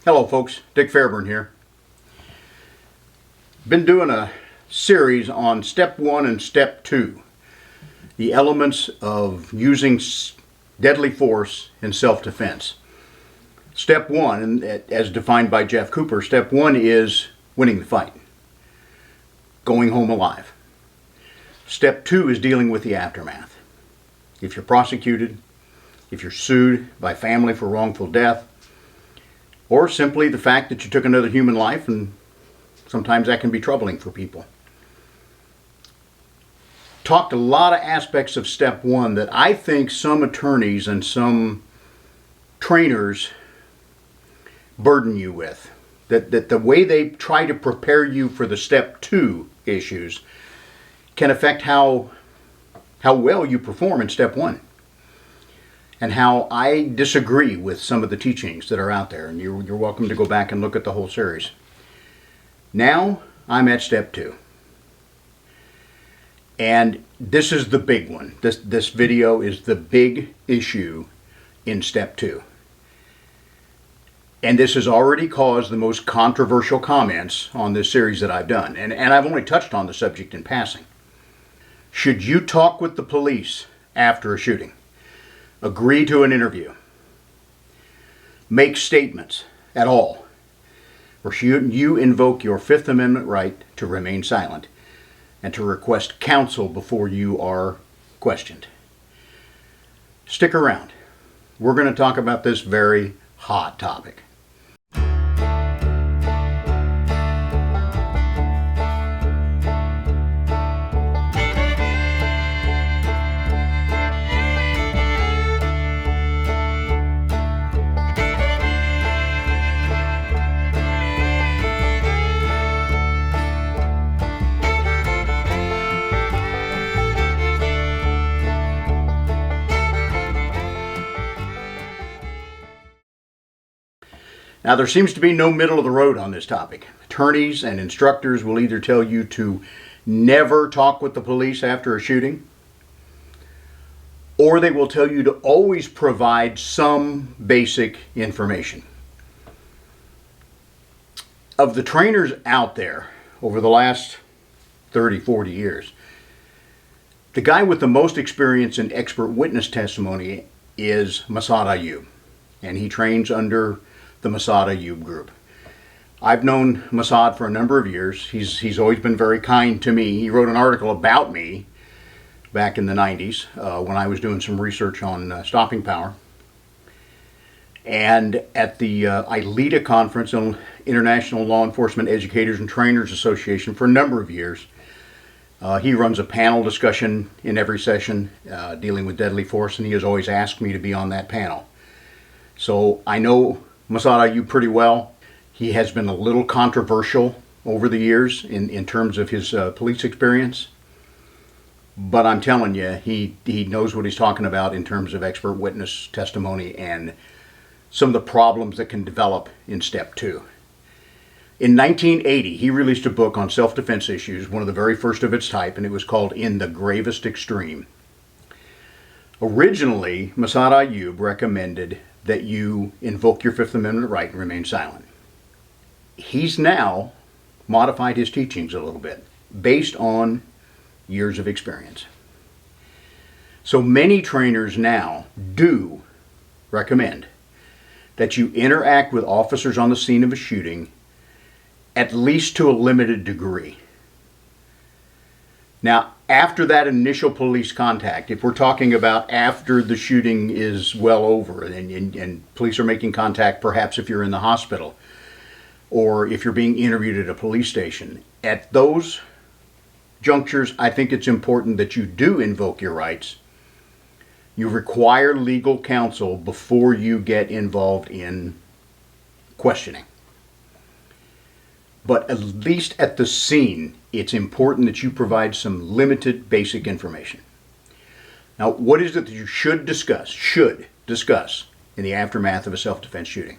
Hello folks, Dick Fairburn here. Been doing a series on step 1 and step 2, the elements of using deadly force in self-defense. Step 1, and as defined by Jeff Cooper, step 1 is winning the fight, going home alive. Step 2 is dealing with the aftermath. If you're prosecuted, if you're sued by family for wrongful death, or simply the fact that you took another human life, and sometimes that can be troubling for people. Talked a lot of aspects of step 1 that I think some attorneys and some trainers burden you with. That the way they try to prepare you for the step 2 issues can affect how well you perform in step 1. And how I disagree with some of the teachings that are out there. And you're welcome to go back and look at the whole series. Now I'm at step 2. And this is the big one. This video is the big issue in step 2. And this has already caused the most controversial comments on this series that I've done. And I've only touched on the subject in passing. Should you talk with the police after a shooting? Agree to an interview, make statements at all, or should you invoke your Fifth Amendment right to remain silent and to request counsel before you are questioned? Stick around. We're going to talk about this very hot topic. Now, there seems to be no middle of the road on this topic. Attorneys and instructors will either tell you to never talk with the police after a shooting, or they will tell you to always provide some basic information. Of the trainers out there over the last 30, 40 years, the guy with the most experience in expert witness testimony is Masada Yu, and he trains under the Masada Yu group. I've known Masad for a number of years. He's always been very kind to me. He wrote an article about me back in the 90s when I was doing some research on stopping power. And at the ILETA conference, International Law Enforcement Educators and Trainers Association, for a number of years, he runs a panel discussion in every session dealing with deadly force, and he has always asked me to be on that panel. So I know Masada Yu pretty well. He has been a little controversial over the years in terms of his police experience. But I'm telling you, he knows what he's talking about in terms of expert witness testimony and some of the problems that can develop in step 2. In 1980, he released a book on self-defense issues, one of the very first of its type, and it was called In the Gravest Extreme. Originally, Masada Yu recommended that you invoke your Fifth Amendment right and remain silent. He's now modified his teachings a little bit based on years of experience. So many trainers now do recommend that you interact with officers on the scene of a shooting at least to a limited degree. Now, after that initial police contact, if we're talking about after the shooting is well over and police are making contact, perhaps if you're in the hospital or if you're being interviewed at a police station, at those junctures, I think it's important that you do invoke your rights. You require legal counsel before you get involved in questioning. But at least at the scene, it's important that you provide some limited basic information. Now, what is it that you should discuss in the aftermath of a self-defense shooting?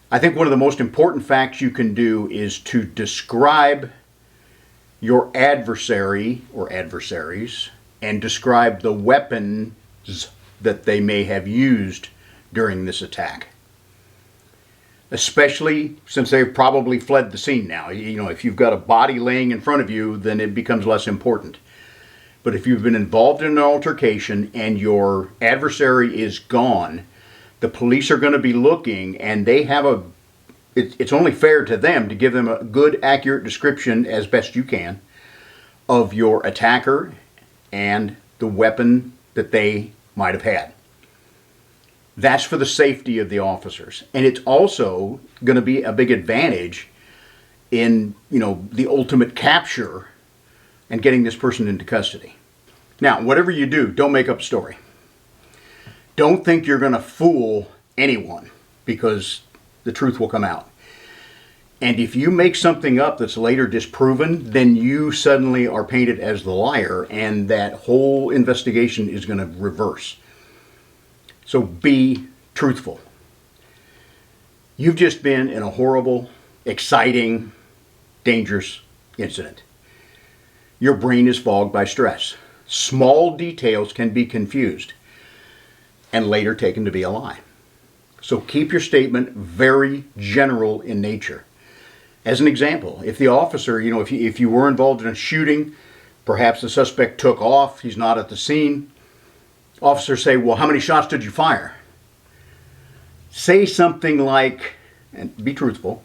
I think one of the most important facts you can do is to describe your adversary or adversaries and describe the weapons that they may have used during this attack. especially since they've probably fled the scene now. You know, if you've got a body laying in front of you, then it becomes less important. But if you've been involved in an altercation and your adversary is gone, the police are going to be looking, and they have it's only fair to them to give them a good, accurate description as best you can of your attacker and the weapon that they might have had. That's for the safety of the officers. And it's also going to be a big advantage in, the ultimate capture and getting this person into custody. Now, whatever you do, don't make up a story. Don't think you're going to fool anyone, because the truth will come out. And if you make something up that's later disproven, then you suddenly are painted as the liar, and that whole investigation is going to reverse. So be truthful. You've just been in a horrible, exciting, dangerous incident. Your brain is fogged by stress. Small details can be confused and later taken to be a lie. So keep your statement very general in nature. As an example, if the officer, if you were involved in a shooting, perhaps the suspect took off, he's not at the scene, officers say, well, how many shots did you fire? Say something like, and be truthful,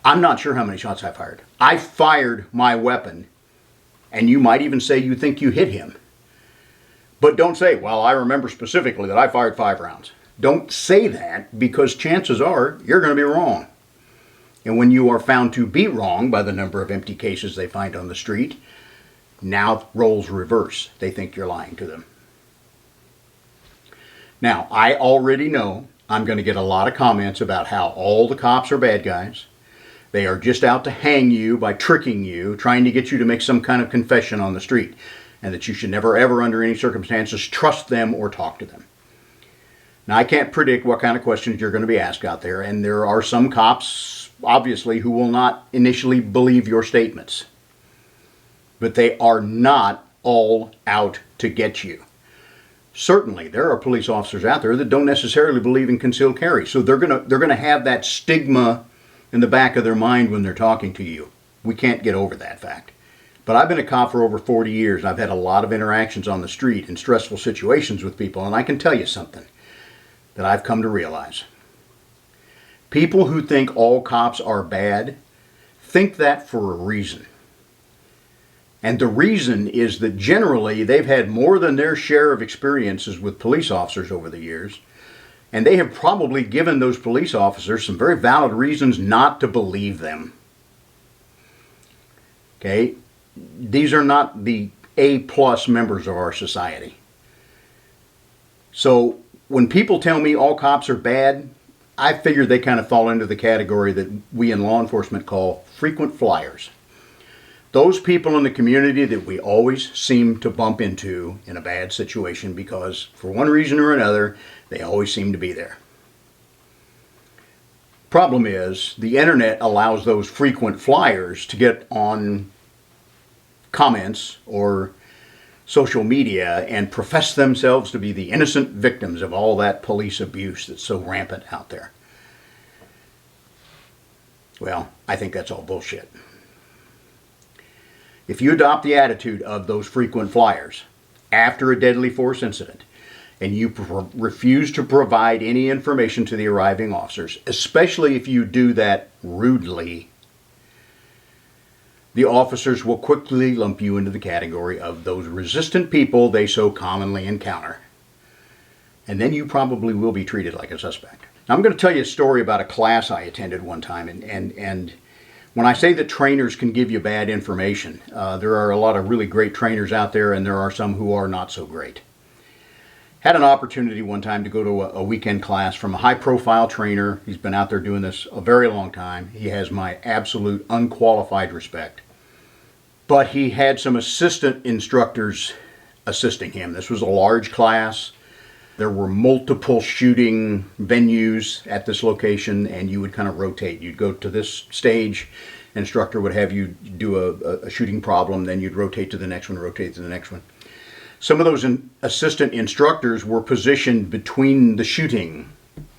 I'm not sure how many shots I fired. I fired my weapon. And you might even say you think you hit him. But don't say, well, I remember specifically that I fired 5 rounds. Don't say that, because chances are you're going to be wrong. And when you are found to be wrong by the number of empty cases they find on the street, now roles reverse. They think you're lying to them. Now, I already know I'm going to get a lot of comments about how all the cops are bad guys. They are just out to hang you by tricking you, trying to get you to make some kind of confession on the street, and that you should never, ever, under any circumstances, trust them or talk to them. Now, I can't predict what kind of questions you're going to be asked out there, and there are some cops, obviously, who will not initially believe your statements. But they are not all out to get you. Certainly, there are police officers out there that don't necessarily believe in concealed carry, so they're going to have that stigma in the back of their mind when they're talking to you. We can't get over that fact. But I've been a cop for over 40 years. I've had a lot of interactions on the street in stressful situations with people, and I can tell you something that I've come to realize. People who think all cops are bad think that for a reason. And the reason is that generally they've had more than their share of experiences with police officers over the years, and they have probably given those police officers some very valid reasons not to believe them. Okay? These are not the A-plus members of our society. So when people tell me all cops are bad, I figure they kind of fall into the category that we in law enforcement call frequent flyers. Those people in the community that we always seem to bump into in a bad situation because, for one reason or another, they always seem to be there. Problem is, the internet allows those frequent flyers to get on comments or social media and profess themselves to be the innocent victims of all that police abuse that's so rampant out there. Well, I think that's all bullshit. If you adopt the attitude of those frequent flyers after a deadly force incident, and you refuse to provide any information to the arriving officers, especially if you do that rudely, the officers will quickly lump you into the category of those resistant people they so commonly encounter. And then you probably will be treated like a suspect. Now, I'm going to tell you a story about a class I attended one time, and when I say that trainers can give you bad information, there are a lot of really great trainers out there, and there are some who are not so great. Had an opportunity one time to go to a weekend class from a high-profile trainer. He's been out there doing this a very long time. He has my absolute unqualified respect. But he had some assistant instructors assisting him. This was a large class. There were multiple shooting venues at this location, and you would kind of rotate. You'd go to this stage, instructor would have you do a shooting problem, then you'd rotate to the next one, rotate to the next one. Some of those assistant instructors were positioned between the shooting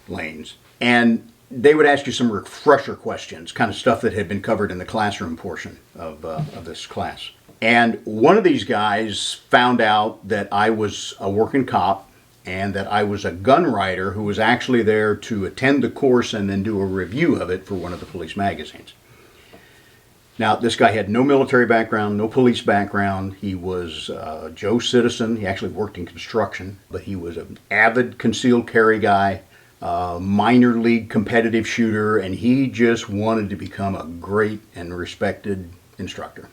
lanes. And they would ask you some refresher questions, kind of stuff that had been covered in the classroom portion of this class. And one of these guys found out that I was a working cop and that I was a gun writer who was actually there to attend the course and then do a review of it for one of the police magazines. Now, this guy had no military background, no police background. He was a Joe citizen. He actually worked in construction, but he was an avid concealed carry guy, minor league competitive shooter, and he just wanted to become a great and respected instructor.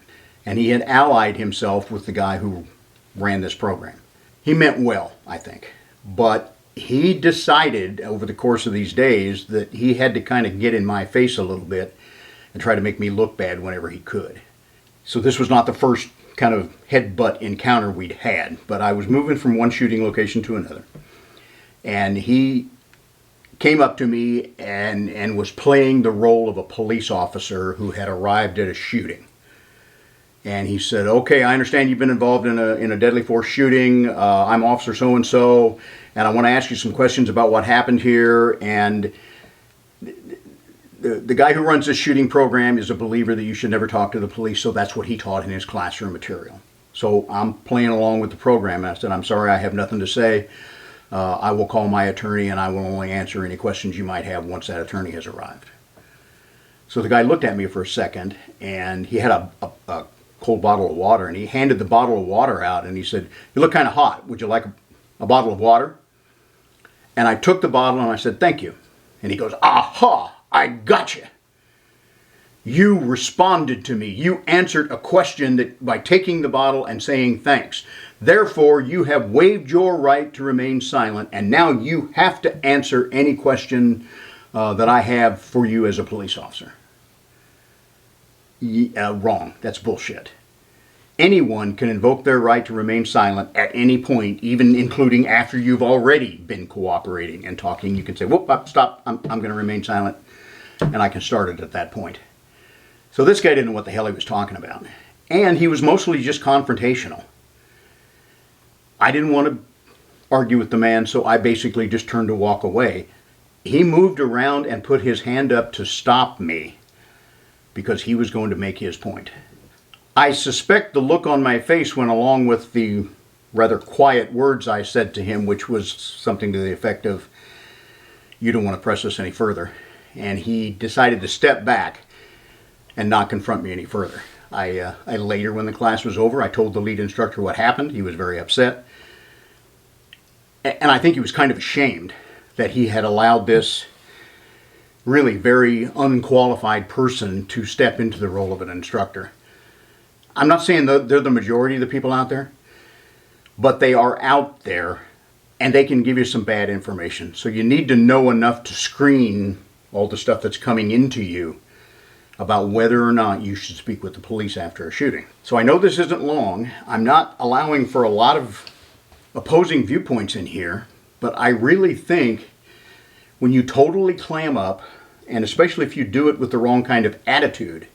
And he had allied himself with the guy who ran this program. He meant well, I think, but he decided over the course of these days that he had to kind of get in my face a little bit and try to make me look bad whenever he could. So this was not the first kind of headbutt encounter we'd had, but I was moving from one shooting location to another. And he came up to me and was playing the role of a police officer who had arrived at a shooting. And he said, "Okay, I understand you've been involved in a deadly force shooting. I'm Officer so-and-so, and I want to ask you some questions about what happened here. And the guy who runs this shooting program is a believer that you should never talk to the police, so that's what he taught in his classroom material." So I'm playing along with the program, and I said, "I'm sorry, I have nothing to say. I will call my attorney, and I will only answer any questions you might have once that attorney has arrived." So the guy looked at me for a second, and he had a cold bottle of water, and he handed the bottle of water out, and he said, "You look kind of hot. Would you like a bottle of water?" And I took the bottle, and I said, "Thank you." And he goes, "Aha! I gotcha. You responded to me. You answered a question that by taking the bottle and saying thanks. Therefore, you have waived your right to remain silent, and now you have to answer any question that I have for you as a police officer." Wrong. That's bullshit. Anyone can invoke their right to remain silent at any point, even including after you've already been cooperating and talking. You can say, "Whoop, stop, I'm going to remain silent," and I can start it at that point. So this guy didn't know what the hell he was talking about. And he was mostly just confrontational. I didn't want to argue with the man, so I basically just turned to walk away. He moved around and put his hand up to stop me because he was going to make his point. I suspect the look on my face went along with the rather quiet words I said to him, which was something to the effect of, "You don't want to press this any further." And he decided to step back and not confront me any further. I later, when the class was over, I told the lead instructor what happened. He was very upset. And I think he was kind of ashamed that he had allowed this really very unqualified person to step into the role of an instructor. I'm not saying they're the majority of the people out there, but they are out there, and they can give you some bad information. So you need to know enough to screen all the stuff that's coming into you about whether or not you should speak with the police after a shooting. So I know this isn't long. I'm not allowing for a lot of opposing viewpoints in here, but I really think when you totally clam up, and especially if you do it with the wrong kind of attitude,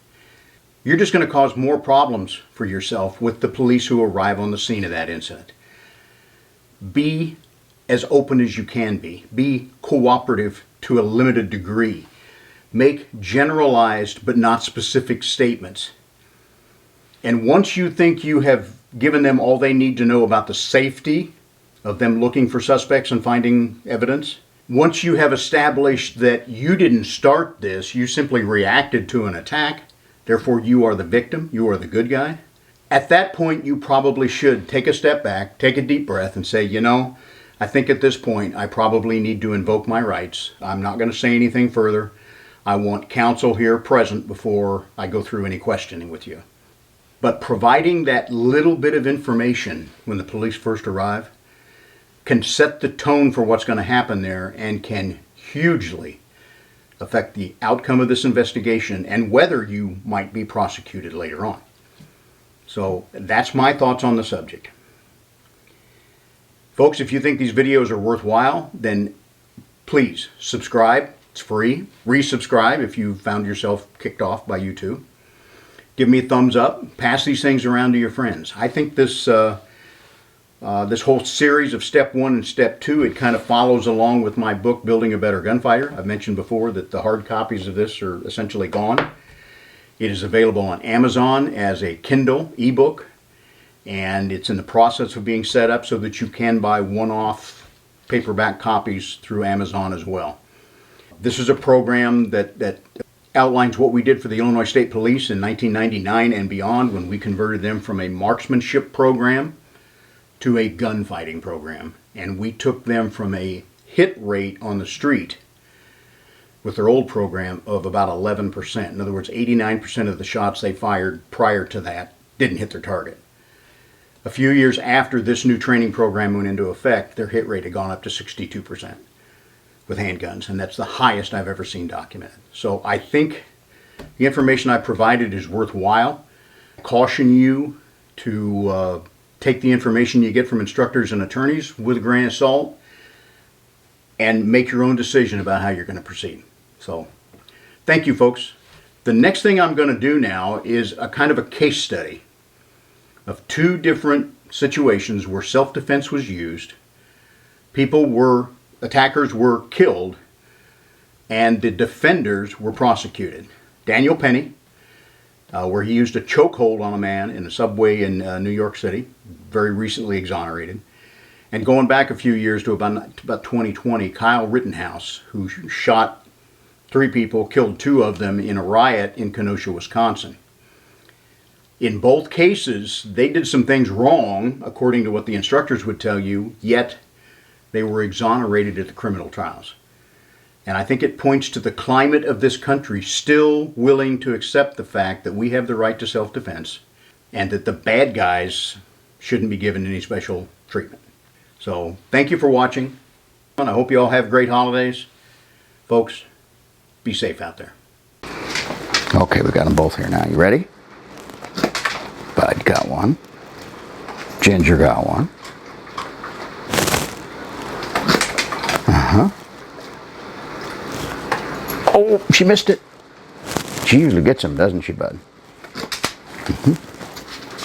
you're just going to cause more problems for yourself with the police who arrive on the scene of that incident. Be as open as you can be. Be cooperative to a limited degree. Make generalized but not specific statements. And once you think you have given them all they need to know about the safety of them looking for suspects and finding evidence, once you have established that you didn't start this, you simply reacted to an attack, therefore you are the victim, you are the good guy, at that point you probably should take a step back, take a deep breath and say, I think at this point I probably need to invoke my rights. I'm not going to say anything further. I want counsel here present before I go through any questioning with you. But providing that little bit of information when the police first arrive can set the tone for what's going to happen there and can hugely affect the outcome of this investigation and whether you might be prosecuted later on. So that's my thoughts on the subject. Folks, if you think these videos are worthwhile, then please subscribe. It's free. Resubscribe if you found yourself kicked off by YouTube. Give me a thumbs up. Pass these things around to your friends. I think this This whole series of Step 1 and Step 2, it kind of follows along with my book, Building a Better Gunfighter. I've mentioned before that the hard copies of this are essentially gone. It is available on Amazon as a Kindle ebook, and it's in the process of being set up so that you can buy one-off paperback copies through Amazon as well. This is a program that outlines what we did for the Illinois State Police in 1999 and beyond, when we converted them from a marksmanship program to a gunfighting program. And we took them from a hit rate on the street with their old program of about 11%. In other words, 89% of the shots they fired prior to that didn't hit their target. A few years after this new training program went into effect, their hit rate had gone up to 62% with handguns, and that's the highest I've ever seen documented. So I think the information I provided is worthwhile. I caution you to take the information you get from instructors and attorneys with a grain of salt and make your own decision about how you're going to proceed. So, thank you, folks. The next thing I'm going to do now is a kind of a case study of two different situations where self-defense was used. Attackers were killed, and the defenders were prosecuted. Daniel Penny, where he used a chokehold on a man in a subway in New York City, very recently exonerated. And going back a few years to about 2020, Kyle Rittenhouse, who shot 3 people, killed 2 of them in a riot in Kenosha, Wisconsin. In both cases, they did some things wrong, according to what the instructors would tell you, yet they were exonerated at the criminal trials. And I think it points to the climate of this country still willing to accept the fact that we have the right to self-defense and that the bad guys shouldn't be given any special treatment. So, thank you for watching. I hope you all have great holidays. Folks, be safe out there. Okay, we got them both here now. You ready? Bud got one. Ginger got one. Oh, she missed it. She usually gets them, doesn't she, Bud?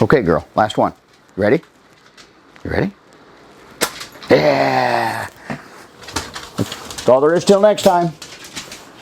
Okay, girl, last one. You ready? You ready? Yeah! That's all there is till next time.